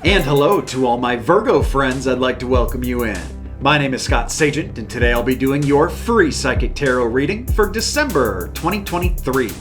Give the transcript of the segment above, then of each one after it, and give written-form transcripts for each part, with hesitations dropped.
And hello to all my Virgo friends, I'd like to welcome you in. My name is Scott Sagent, and today I'll be doing your free Psychic Tarot reading for December 2023.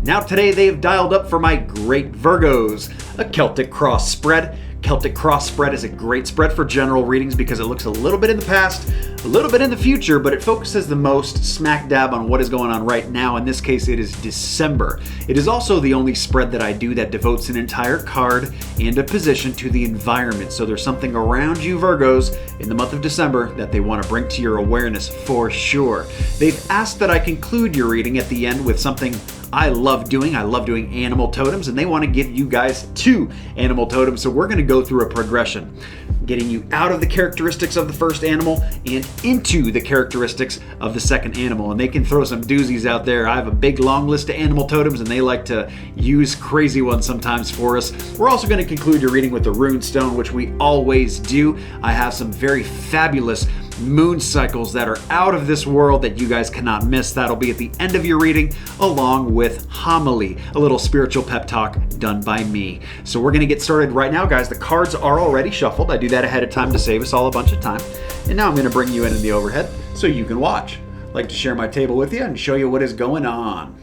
Now today they have dialed up for my great Virgos, a Celtic Cross spread. Celtic Cross spread is a great spread for general readings because it looks a little bit in the past, a little bit in the future, but it focuses the most smack dab on what is going on right now. In this case, it is December. It is also the only spread that I do that devotes an entire card and a position to the environment. So there's something around you, Virgos, in the month of December that they want to bring to your awareness for sure. They've asked that I conclude your reading at the end with something I love doing. I love doing animal totems, and they want to give you guys 2 animal totems. So we're going to go through a progression, getting you out of the characteristics of the first animal and into the characteristics of the second animal. And they can throw some doozies out there. I have a big long list of animal totems, and they like to use crazy ones sometimes for us. We're also going to conclude your reading with the Rune Stone, which we always do. I have some very fabulous moon cycles that are out of this world that you guys cannot miss. That'll be at the end of your reading, along with homily, a little spiritual pep talk done by me. So we're going to get started right now, guys. The cards are already shuffled. I do that ahead of time to save us all a bunch of time. And now I'm going to bring you in the overhead so you can watch. I'd like to share my table with you and show you what is going on.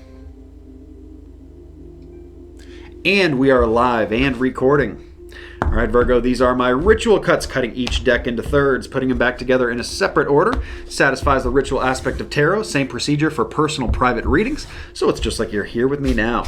And we are live and recording. All right, Virgo, these are my ritual cuts, cutting each deck into thirds, putting them back together in a separate order. Satisfies the ritual aspect of tarot. Same procedure for personal private readings. So it's just like you're here with me now.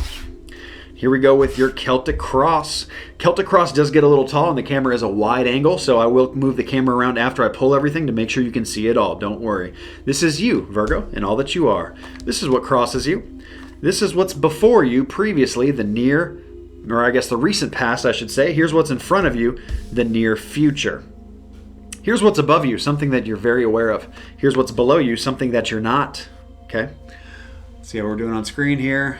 Here we go with your Celtic Cross. Celtic Cross does get a little tall, and the camera is a wide angle, so I will move the camera around after I pull everything to make sure you can see it all. Don't worry. This is you, Virgo, and all that you are. This is what crosses you. This is what's before you previously, the near, or I guess the recent past, I should say. Here's what's in front of you, the near future. Here's what's above you, something that you're very aware of. Here's what's below you, something that you're not. Okay? Let's see how we're doing on screen here.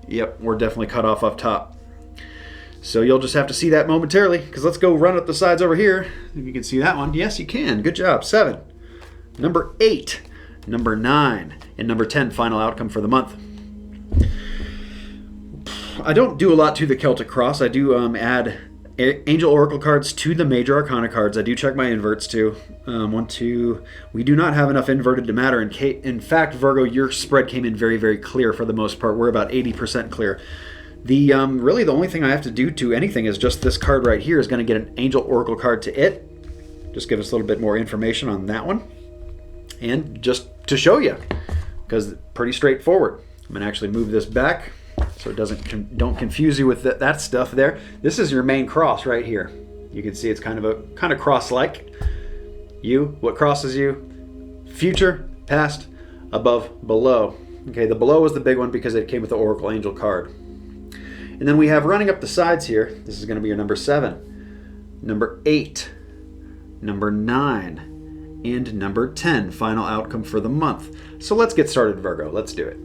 Yep, we're definitely cut off up top. So you'll just have to see that momentarily, because let's go run up the sides over here. If you can see that one. Yes, you can. Good job. 7. Number 8. Number 9. And number 10, final outcome for the month. I don't do a lot to the Celtic Cross. I do add Angel Oracle cards to the Major Arcana cards. I do check my inverts too. 1, 2. We do not have enough inverted to matter. In fact, Virgo, your spread came in very, very clear for the most part. We're about 80% clear. Really the only thing I have to do to anything is just this card right here is going to get an Angel Oracle card to it. Just give us a little bit more information on that one. And just to show you, because pretty straightforward. I'm going to actually move this back so it don't confuse you with that stuff there. This is your main cross right here. You can see it's kind of cross-like. You, what crosses you? Future, past, above, below. Okay, the below is the big one because it came with the Oracle Angel card. And then we have running up the sides here. This is going to be your number 7, number 8, number 9, and number 10. Final outcome for the month. So let's get started, Virgo. Let's do it.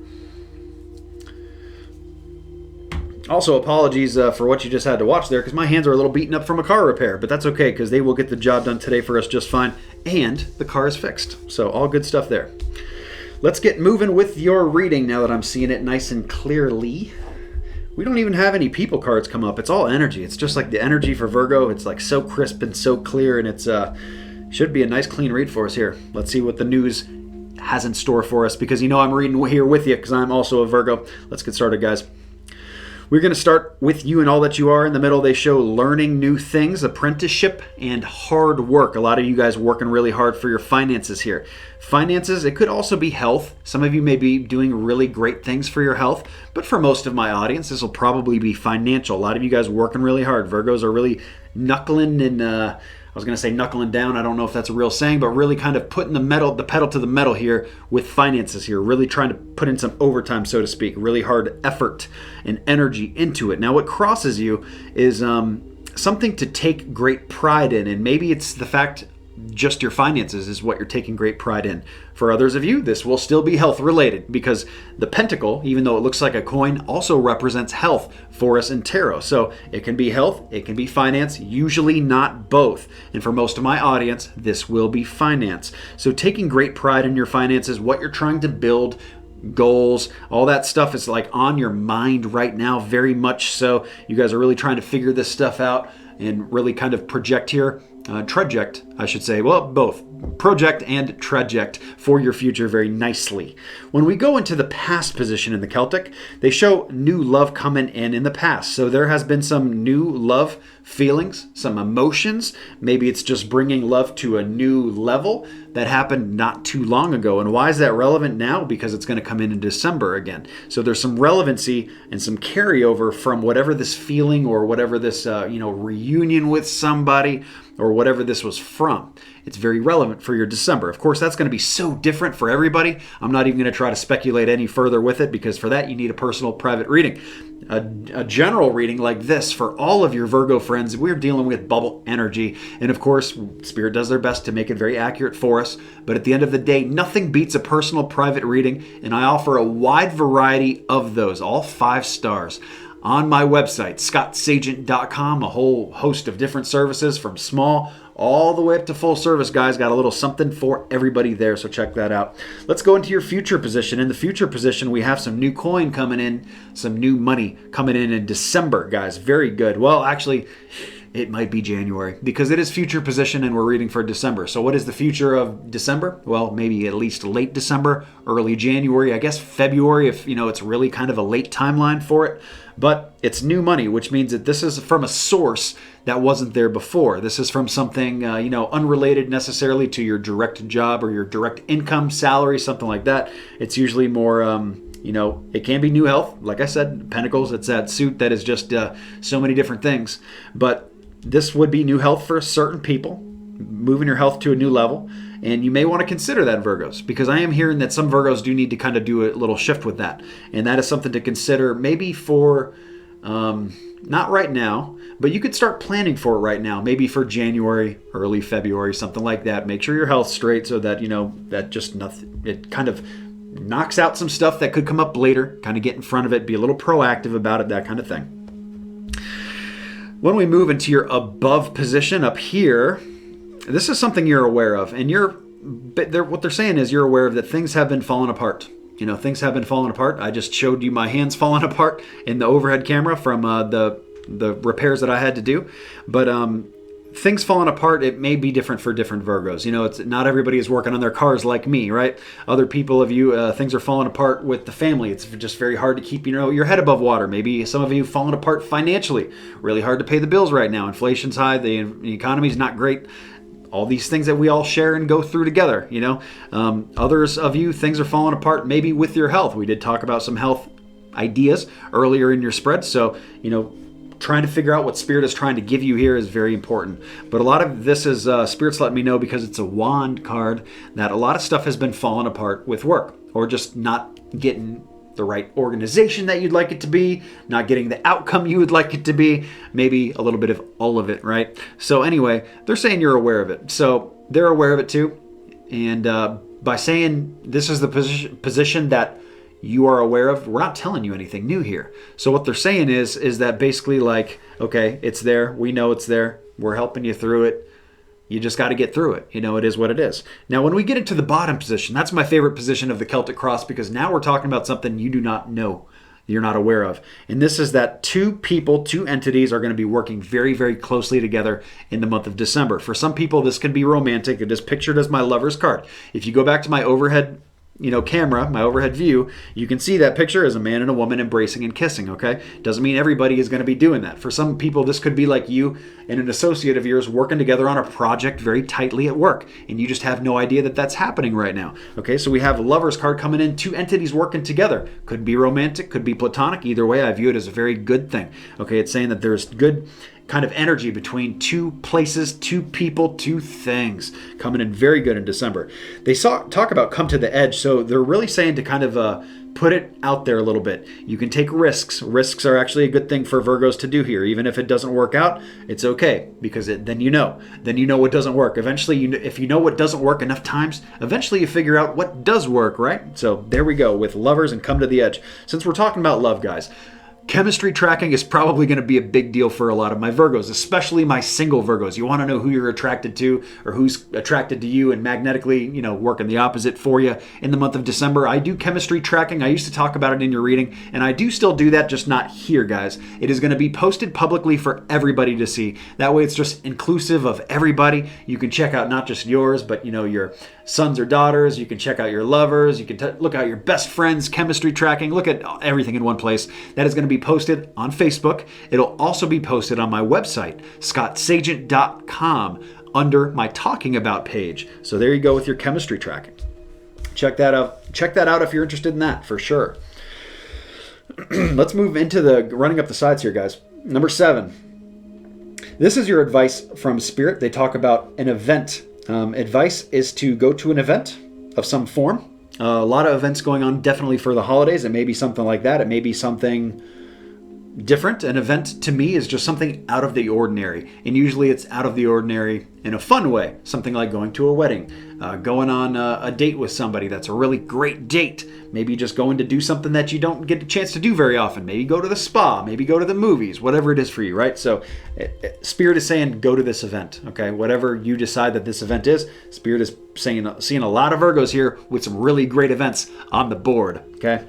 Also, apologies for what you just had to watch there, because my hands are a little beaten up from a car repair, but that's okay, because they will get the job done today for us just fine, and the car is fixed. So all good stuff there. Let's get moving with your reading now that I'm seeing it nice and clearly. We don't even have any people cards come up. It's all energy. It's just like the energy for Virgo. It's like so crisp and so clear, and it's should be a nice clean read for us here. Let's see what the news has in store for us, because you know I'm reading here with you because I'm also a Virgo. Let's get started, guys. We're going to start with you and all that you are. In the middle, they show learning new things, apprenticeship, and hard work. A lot of you guys working really hard for your finances here. Finances, it could also be health. Some of you may be doing really great things for your health, but for most of my audience, this will probably be financial. A lot of you guys working really hard. Virgos are really knuckling and I was going to say knuckling down. I don't know if that's a real saying, but really kind of putting the pedal to the metal here with finances here, really trying to put in some overtime, so to speak, really hard effort and energy into it. Now, what crosses you is something to take great pride in, and maybe it's the fact just your finances is what you're taking great pride in. For others of you, this will still be health related, because the pentacle, even though it looks like a coin, also represents health for us in tarot. So it can be health, it can be finance, usually not both. And for most of my audience, this will be finance. So taking great pride in your finances, what you're trying to build, goals, all that stuff is like on your mind right now, very much so. You guys are really trying to figure this stuff out. and really kind of project here. Traject, I should say. Well, both. Project and traject for your future very nicely. When we go into the past position in the Celtic, they show new love coming in the past. So there has been some new love feelings, some emotions. Maybe it's just bringing love to a new level that happened not too long ago. And why is that relevant now? Because it's going to come in December again. So there's some relevancy and some carryover from whatever this feeling or whatever this reunion with somebody or whatever this was from. It's very relevant for your December. Of course, that's going to be so different for everybody. I'm not even going to try to speculate any further with it, because for that you need a personal private reading. A general reading like this for all of your Virgo friends, we're dealing with bubble energy. And of course, Spirit does their best to make it very accurate for us. But at the end of the day, nothing beats a personal private reading. And I offer a wide variety of those, all 5 stars. On my website, scottsagent.com, a whole host of different services from small all the way up to full service, guys. Got a little something for everybody there, so check that out. Let's go into your future position. In the future position, we have some new coin coming in, some new money coming in December, guys. Very good. Well, actually, it might be January because it is future position and we're reading for December. So what is the future of December? Well, maybe at least late December, early January, I guess February if, it's really kind of a late timeline for it. But it's new money, which means that this is from a source that wasn't there before. This is from something, unrelated necessarily to your direct job or your direct income, salary, something like that. It's usually more, it can be new health. Like I said, Pentacles, it's that suit that is just so many different things. But this would be new health for certain people, moving your health to a new level. And you may want to consider that, Virgos, because I am hearing that some Virgos do need to kind of do a little shift with that. And that is something to consider maybe for, not right now, but you could start planning for it right now. Maybe for January, early February, something like that. Make sure your health's straight so that, that just nothing, it kind of knocks out some stuff that could come up later. Kind of get in front of it, be a little proactive about it, that kind of thing. When we move into your above position up here, this is something you're aware of, and what they're saying is you're aware of that things have been falling apart. Things have been falling apart. I just showed you my hands falling apart in the overhead camera from the repairs that I had to do. But things falling apart, it may be different for different Virgos. It's not everybody is working on their cars like me, right? Other people of you, things are falling apart with the family. It's just very hard to keep, your head above water. Maybe some of you falling apart financially. Really hard to pay the bills right now. Inflation's high. The economy's not great. All these things that we all share and go through together, Others of you, things are falling apart maybe with your health. We did talk about some health ideas earlier in your spread. So, trying to figure out what Spirit is trying to give you here is very important. But a lot of this is Spirit's letting me know, because it's a wand card, that a lot of stuff has been falling apart with work, or just not getting the right organization that you'd like it to be, not getting the outcome you would like it to be, maybe a little bit of all of it, right? So anyway, they're saying you're aware of it. So they're aware of it too. And by saying this is the position that you are aware of, we're not telling you anything new here. So what they're saying is that basically like, okay, it's there. We know it's there. We're helping you through it. You just got to get through it. It is what it is. Now, when we get into the bottom position, that's my favorite position of the Celtic Cross, because now we're talking about something you do not know, you're not aware of. And this is that 2 people, 2 entities are going to be working very, very closely together in the month of December. For some people, this can be romantic. It is pictured as my lover's card. If you go back to my overhead camera, my overhead view, you can see that picture as a man and a woman embracing and kissing, okay? Doesn't mean everybody is going to be doing that. For some people, this could be like you and an associate of yours working together on a project very tightly at work, and you just have no idea that that's happening right now, okay? So we have a lover's card coming in, 2 entities working together. Could be romantic, could be platonic. Either way, I view it as a very good thing, okay? It's saying that there's good kind of energy between 2 places, 2 people, 2 things coming in very good in December. They talk about come to the edge, so they're really saying to kind of put it out there a little bit. You can take risks. Risks are actually a good thing for Virgos to do here. Even if it doesn't work out, it's okay, because then you know what doesn't work. Eventually, if you know what doesn't work enough times, eventually you figure out what does work, right? So there we go with lovers and come to the edge. Since we're talking about love, guys, Chemistry tracking is probably going to be a big deal for a lot of my Virgos, especially my single Virgos. You want to know who you're attracted to or who's attracted to you and magnetically, working the opposite for you in the month of December. I do chemistry tracking. I used to talk about it in your reading, and I do still do that, just not here, guys. It is going to be posted publicly for everybody to see. That way it's just inclusive of everybody. You can check out not just yours, but, your sons or daughters. You can check out your lovers. You can look out your best friends, chemistry tracking. Look at everything in one place. That is going to be posted on Facebook. It'll also be posted on my website, scottsagent.com, under my Talking About page. So there you go with your chemistry tracking. Check that out. Check that out if you're interested in that, for sure. Let's move into the running up the sides here, guys. Number 7. This is your advice from Spirit. They talk about an event. Advice is to go to an event of some form. A lot of events going on definitely for the holidays. It may be something like that. It may be something different. An event to me is just something out of the ordinary. And usually it's out of the ordinary in a fun way. Something like going to a wedding, going on a date with somebody. That's a really great date. Maybe just going to do something that you don't get a chance to do very often. Maybe go to the spa, maybe go to the movies, whatever it is for you, right? So Spirit is saying go to this event, okay? Whatever you decide that this event is, Spirit is seeing a lot of Virgos here with some really great events on the board, okay?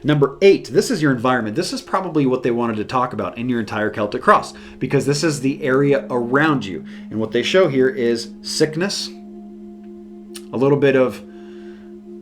Number 8, this is your environment. This is probably what they wanted to talk about in your entire Celtic Cross, because this is the area around you. And what they show here is sickness, a little bit of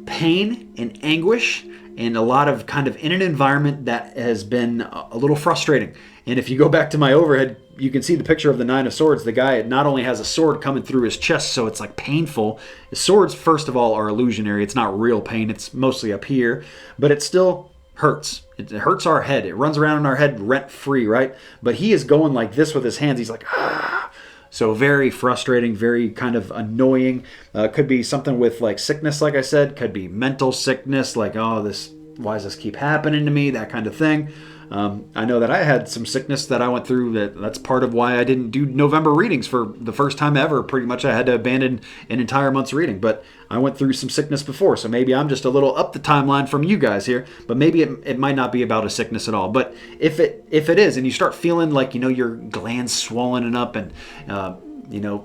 pain and anguish, and a lot of kind of in an environment that has been a little frustrating. And if you go back to my overhead, you can see the picture of the 9 of Swords. The guy not only has a sword coming through his chest, so it's like painful. Swords, first of all, are illusionary. It's not real pain. It's mostly up here, but it still hurts. It hurts our head. It runs around in our head rent-free, right? But he is going like this with his hands. He's like, ah. So very frustrating, very kind of annoying. Could be something with like sickness, like I said. Could be mental sickness, like, why does this keep happening to me? That kind of thing. I know that I had some sickness that I went through. That's part of why I didn't do November readings for the first time ever. Pretty much I had to abandon an entire month's reading. But I went through some sickness before, so maybe I'm just a little up the timeline from you guys here. But maybe it might not be about a sickness at all. But if it is, and you start feeling like your glands swollen up and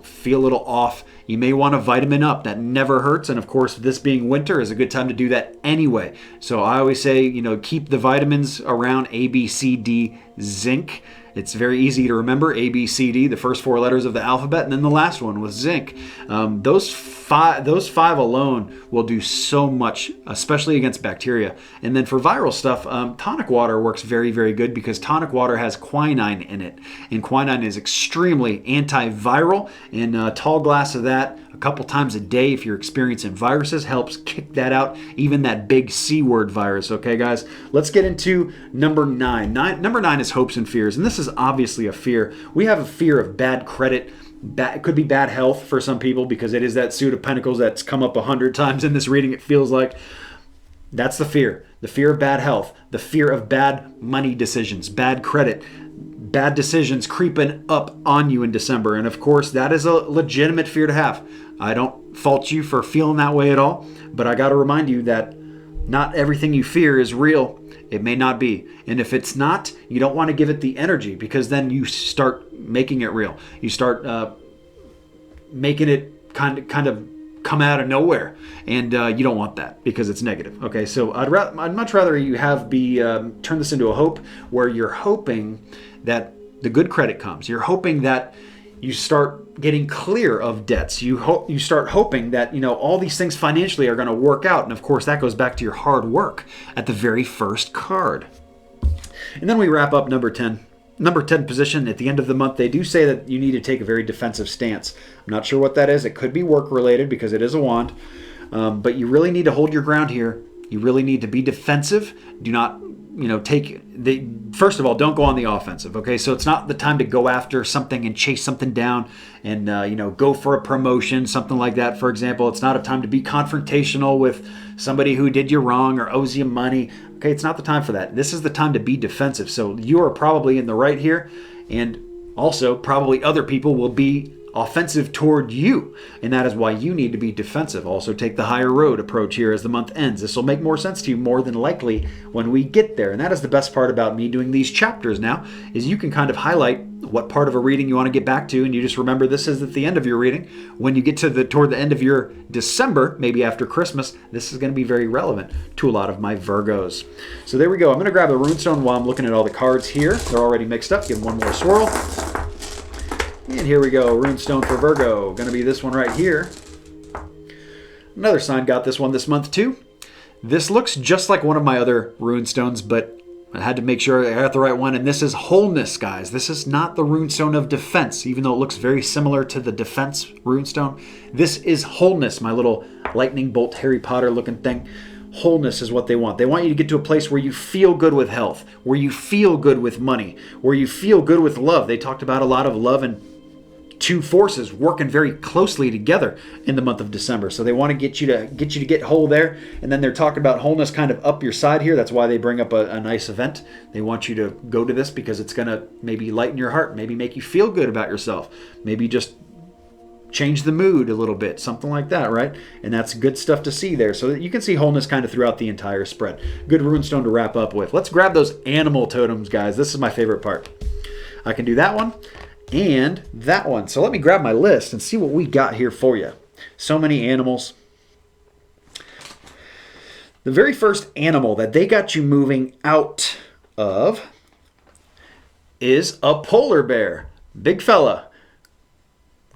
feel a little off, you may want to vitamin up. That never hurts. And of course, this being winter is a good time to do that anyway. So I always say, keep the vitamins around: A, B, C, D, zinc. It's very easy to remember: A, B, C, D, the first 4 letters of the alphabet, and then the last one was zinc. Those five alone will do so much, especially against bacteria. And then for viral stuff, tonic water works very, very good, because tonic water has quinine in it. And quinine is extremely antiviral. And a tall glass of that a couple times a day, if you're experiencing viruses, helps kick that out, even that big C word virus. Okay, guys, let's get into number 9. Number 9 is hopes and fears. And this is obviously a fear. We have a fear of bad credit. It could be bad health for some people, because it is that suit of pentacles that's come up 100 times in this reading, it feels like. That's the fear. The fear of bad health. The fear of bad money decisions, bad credit, bad decisions creeping up on you in December. And of course, that is a legitimate fear to have. I don't fault you for feeling that way at all, but I got to remind you that not everything you fear is real. It may not be. And if it's not, you don't want to give it the energy, because then you start making it real. You start making it kind of come out of nowhere. And you don't want that, because it's negative. Okay, so I'd much rather you turn this into a hope, where you're hoping that the good credit comes. You're hoping that you start getting clear of debts. You start hoping that all these things financially are going to work out. And of course, that goes back to your hard work at the very first card. And then we wrap up number 10. Number 10 position at the end of the month. They do say that you need to take a very defensive stance. I'm not sure what that is. It could be work related, because it is a wand. But you really need to hold your ground here. You really need to be defensive. Do not first of all, don't go on the offensive, okay? So it's not the time to go after something and chase something down and, go for a promotion, something like that, for example. It's not a time to be confrontational with somebody who did you wrong or owes you money, okay? It's not the time for that. This is the time to be defensive. So you are probably in the right here, and also probably other people will be offensive toward you, and that is why you need to be defensive. Also take the higher road approach here as the month ends. This will make more sense to you more than likely when we get there, and that is the best part about me doing these chapters now, is you can kind of highlight what part of a reading you want to get back to, and you just remember this is at the end of your reading. When you get to toward the end of your December, maybe after Christmas, this is going to be very relevant to a lot of my Virgos. So there we go. I'm going to grab a Rune Stone while I'm looking at all the cards here. They're already mixed up. Give them one more swirl. And here we go. Rune Stone for Virgo. Going to be this one right here. Another sign got this one this month too. This looks just like one of my other Rune Stones, but I had to make sure I got the right one, and this is wholeness, guys. This is not the Rune Stone of defense, even though it looks very similar to the defense Rune Stone. This is wholeness, my little lightning bolt Harry Potter looking thing. Wholeness is what they want. They want you to get to a place where you feel good with health, where you feel good with money, where you feel good with love. They talked about a lot of love and two forces working very closely together in the month of December. So they want to get you to get whole there. And then they're talking about wholeness kind of up your side here. That's why they bring up a nice event. They want you to go to this because it's going to maybe lighten your heart, maybe make you feel good about yourself, maybe just change the mood a little bit, something like that, right? And that's good stuff to see there. So that you can see wholeness kind of throughout the entire spread. Good Rune Stone to wrap up with. Let's grab those animal totems, guys. This is my favorite part. I can do that one and that one. So let me grab my list and see what we got here for you. So many animals. The very first animal that they got you moving out of is a polar bear. Big fella.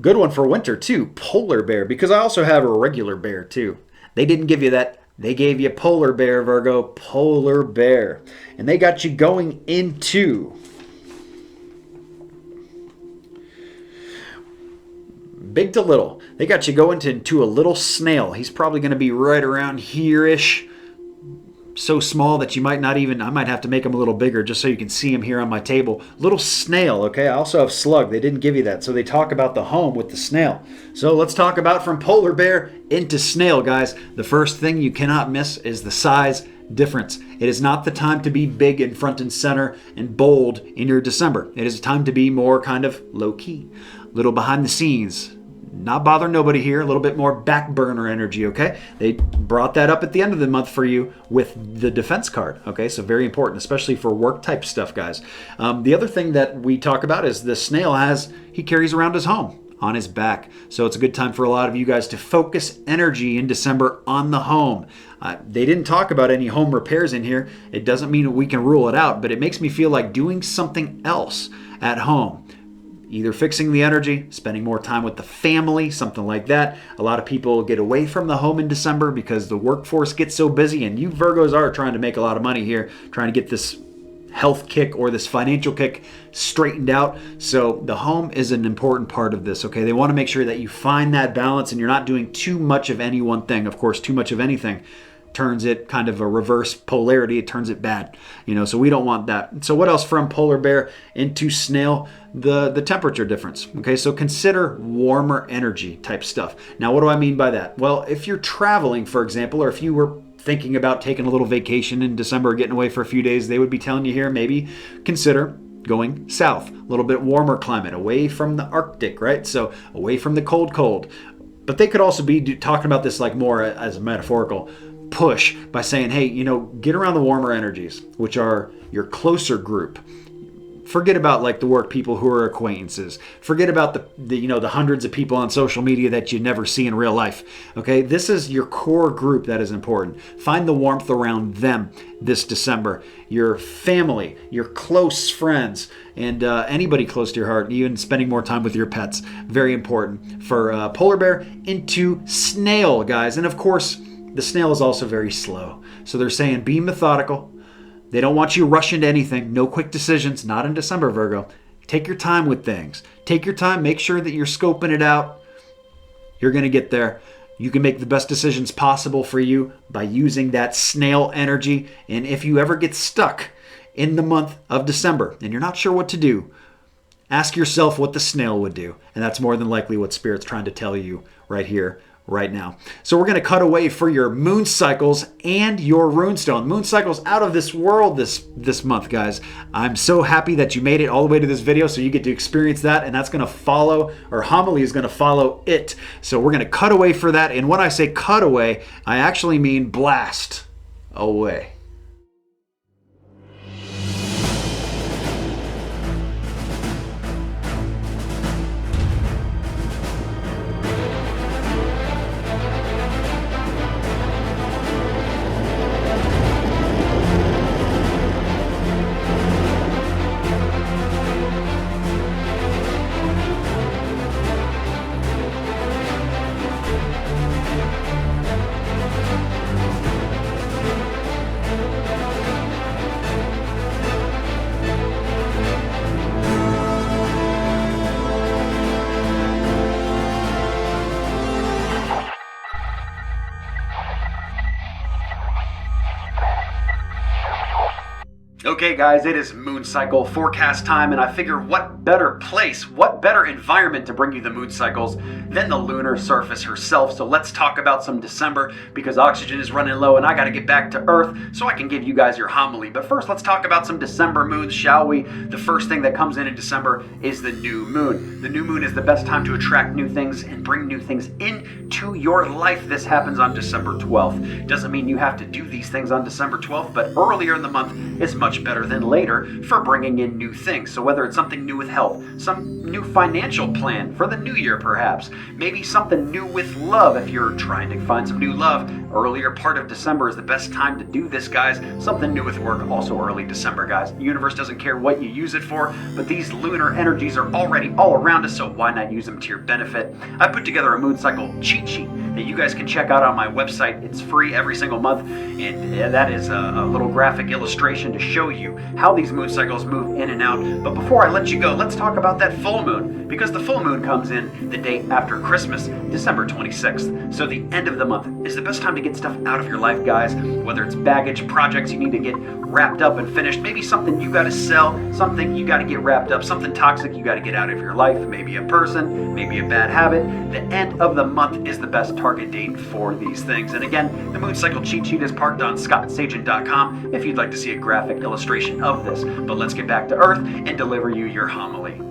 Good one for winter too, polar bear, because I also have a regular bear too. They didn't give you that. They gave you polar bear, Virgo, polar bear. And they got you going into big to little. They got you going into a little snail. He's probably going to be right around here-ish. So small that you might not even, I might have to make him a little bigger just so you can see him here on my table. Little snail, okay? I also have slug. They didn't give you that. So they talk about the home with the snail. So let's talk about from polar bear into snail, guys. The first thing you cannot miss is the size difference. It is not the time to be big and front and center and bold in your December. It is time to be more kind of low-key, little behind the scenes. Not bother nobody here, a little bit more back burner energy, okay? They brought that up at the end of the month for you with the defense card, okay? So very important, especially for work type stuff, guys. The other thing that we talk about is the snail he carries around his home on his back. So it's a good time for a lot of you guys to focus energy in December on the home. They didn't talk about any home repairs in here. It doesn't mean we can rule it out, but it makes me feel like doing something else at home. Either fixing the energy, spending more time with the family, something like that. A lot of people get away from the home in December because the workforce gets so busy, and you Virgos are trying to make a lot of money here, trying to get this health kick or this financial kick straightened out. So the home is an important part of this, okay? They want to make sure that you find that balance and you're not doing too much of any one thing. Of course, too much of anything turns it kind of a reverse polarity. It turns it bad, so we don't want that. So what else from polar bear into snail? The temperature difference. Okay, so consider warmer energy type stuff. Now, what do I mean by that? Well, if you're traveling, for example, or if you were thinking about taking a little vacation in December, getting away for a few days, they would be telling you here, maybe consider going south, a little bit warmer climate, away from the Arctic, right? So away from the cold. But they could also be talking about this like more as a metaphorical push by saying, hey, get around the warmer energies, which are your closer group. Forget about like the work people who are acquaintances. Forget about the hundreds of people on social media that you never see in real life. Okay, this is your core group that is important. Find the warmth around them this December. Your family, your close friends, and anybody close to your heart, even spending more time with your pets. Very important for polar bear into snail, guys. And of course, the snail is also very slow. So they're saying be methodical. They don't want you rushing to anything. No quick decisions. Not in December, Virgo. Take your time with things. Take your time. Make sure that you're scoping it out. You're going to get there. You can make the best decisions possible for you by using that snail energy. And if you ever get stuck in the month of December and you're not sure what to do, ask yourself what the snail would do. And that's more than likely what Spirit's trying to tell you right here right now. So we're going to cut away for your moon cycles and your Rune Stone. Moon cycles out of this world this month, guys. I'm so happy that you made it all the way to this video, so you get to experience that, and that's going to follow, or homily is going to follow it. So we're going to cut away for that, and when I say cut away, I actually mean blast away. Okay guys, it is moon cycle forecast time, and I figure what better place, what better environment to bring you the moon cycles than the lunar surface herself. So let's talk about some December, because oxygen is running low and I gotta get back to Earth so I can give you guys your homily. But first, let's talk about some December moons, shall we? The first thing that comes in December is the new moon. The new moon is the best time to attract new things and bring new things into your life. This happens on December 12th. Doesn't mean you have to do these things on December 12th, but earlier in the month is much better than later for bringing in new things. So whether it's something new with health, some new financial plan for the new year perhaps, maybe something new with love if you're trying to find some new love, earlier part of December is the best time to do this, guys. Something new with work, also early December, guys. The universe doesn't care what you use it for, but these lunar energies are already all around us, so why not use them to your benefit? I put together a moon cycle cheat sheet that you guys can check out on my website. It's free every single month, and that is a little graphic illustration to show you how these moon cycles move in and out. But before I let you go, let's talk about that full moon, because the full moon comes in the day after Christmas, December 26th. So the end of the month is the best time to get stuff out of your life, guys. Whether it's baggage, projects you need to get wrapped up and finished, maybe something you got to sell, something you got to get wrapped up, something toxic you got to get out of your life, maybe a person, maybe a bad habit. The end of the month is the best target date for these things. And again, the moon cycle cheat sheet is parked on scottsagent.com if you'd like to see a graphic illustration of this. But let's get back to Earth and deliver you your homily.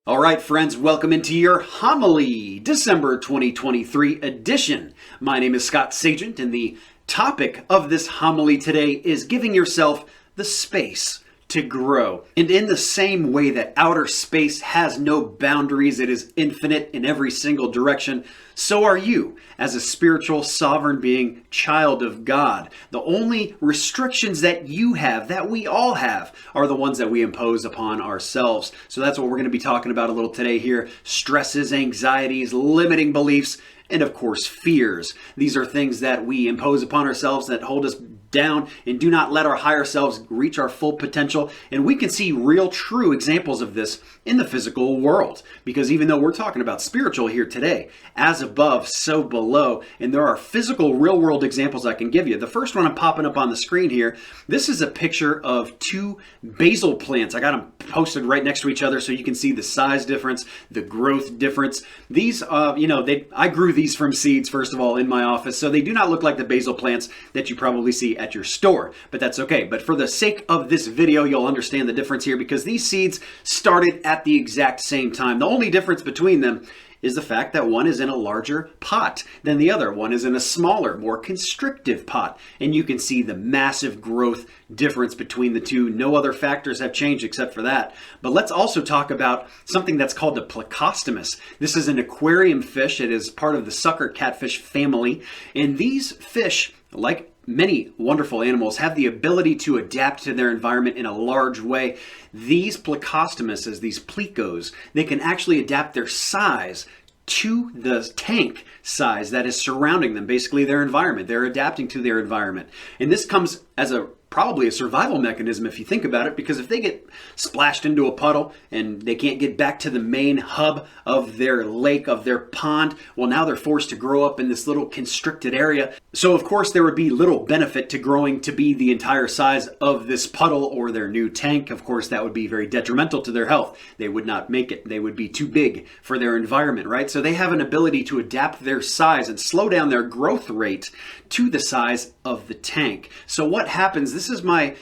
All right, friends, welcome into your homily, December 2023 edition. My name is Scott Sagent, and the topic of this homily today is giving yourself the space to grow. And in the same way that outer space has no boundaries, it is infinite in every single direction, so are you as a spiritual sovereign being, child of God. The only restrictions that you have, that we all have, are the ones that we impose upon ourselves. So that's what we're going to be talking about a little today here. Stresses, anxieties, limiting beliefs, and of course fears. These are things that we impose upon ourselves that hold us down and do not let our higher selves reach our full potential. And we can see real, true examples of this in the physical world, because even though we're talking about spiritual here today, as above, so below, and there are physical, real world examples I can give you. The first one I'm popping up on the screen here, this is a picture of two basil plants. I got them posted right next to each other so you can see the size difference, the growth difference. These, I grew these from seeds, first of all, in my office, so they do not look like the basil plants that you probably see at your store, but that's okay. But for the sake of this video, you'll understand the difference here, because these seeds started at the exact same time. The only difference between them is the fact that one is in a larger pot than the other. One is in a smaller, more constrictive pot. And you can see the massive growth difference between the two. No other factors have changed except for that. But let's also talk about something that's called a plecostomus. This is an aquarium fish. It is part of the sucker catfish family. And these fish, like many wonderful animals, have the ability to adapt to their environment in a large way. These plecostomuses, these plecos, they can actually adapt their size to the tank size that is surrounding them, basically their environment. They're adapting to their environment. And this comes as probably a survival mechanism if you think about it, because if they get splashed into a puddle and they can't get back to the main hub of their lake, of their pond, well, now they're forced to grow up in this little constricted area. So of course there would be little benefit to growing to be the entire size of this puddle or their new tank. Of course that would be very detrimental to their health. They would not make it. They would be too big for their environment, right? So they have an ability to adapt their size and slow down their growth rate to the size of the tank. So what happens? This is my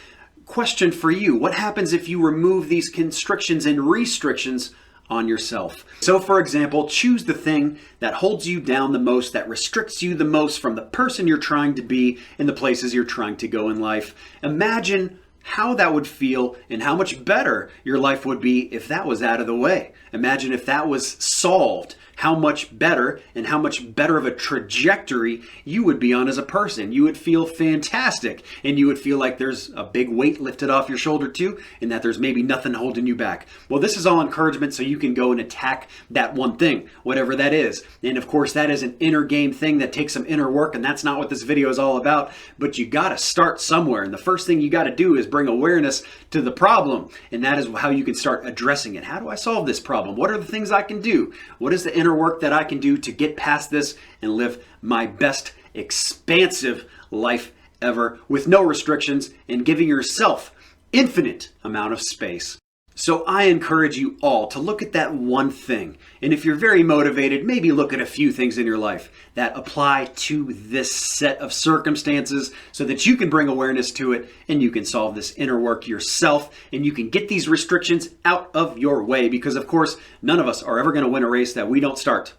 question for you. What happens if you remove these constrictions and restrictions on yourself? So for example, choose the thing that holds you down the most, that restricts you the most from the person you're trying to be and the places you're trying to go in life. Imagine how that would feel and how much better your life would be if that was out of the way. Imagine if that was solved, how much better and how much better of a trajectory you would be on as a person. You would feel fantastic, and you would feel like there's a big weight lifted off your shoulder too, and that there's maybe nothing holding you back. Well, this is all encouragement so you can go and attack that one thing, whatever that is. And of course, that is an inner game thing that takes some inner work, and that's not what this video is all about, but you gotta start somewhere. And the first thing you gotta do is bring awareness to the problem, and that is how you can start addressing it. How do I solve this problem? What are the things I can do? What is the inner work that I can do to get past this and live my best expansive life ever with no restrictions and giving yourself infinite amount of space? So I encourage you all to look at that one thing. And if you're very motivated, maybe look at a few things in your life that apply to this set of circumstances so that you can bring awareness to it and you can solve this inner work yourself and you can get these restrictions out of your way, because of course, none of us are ever going to win a race that we don't start.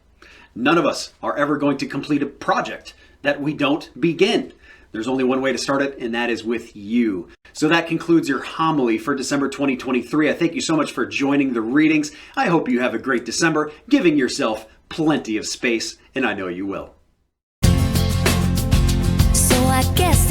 None of us are ever going to complete a project that we don't begin. There's only one way to start it, and that is with you. So that concludes your homily for December 2023. I thank you so much for joining the readings. I hope you have a great December, giving yourself plenty of space, and I know you will. So I guess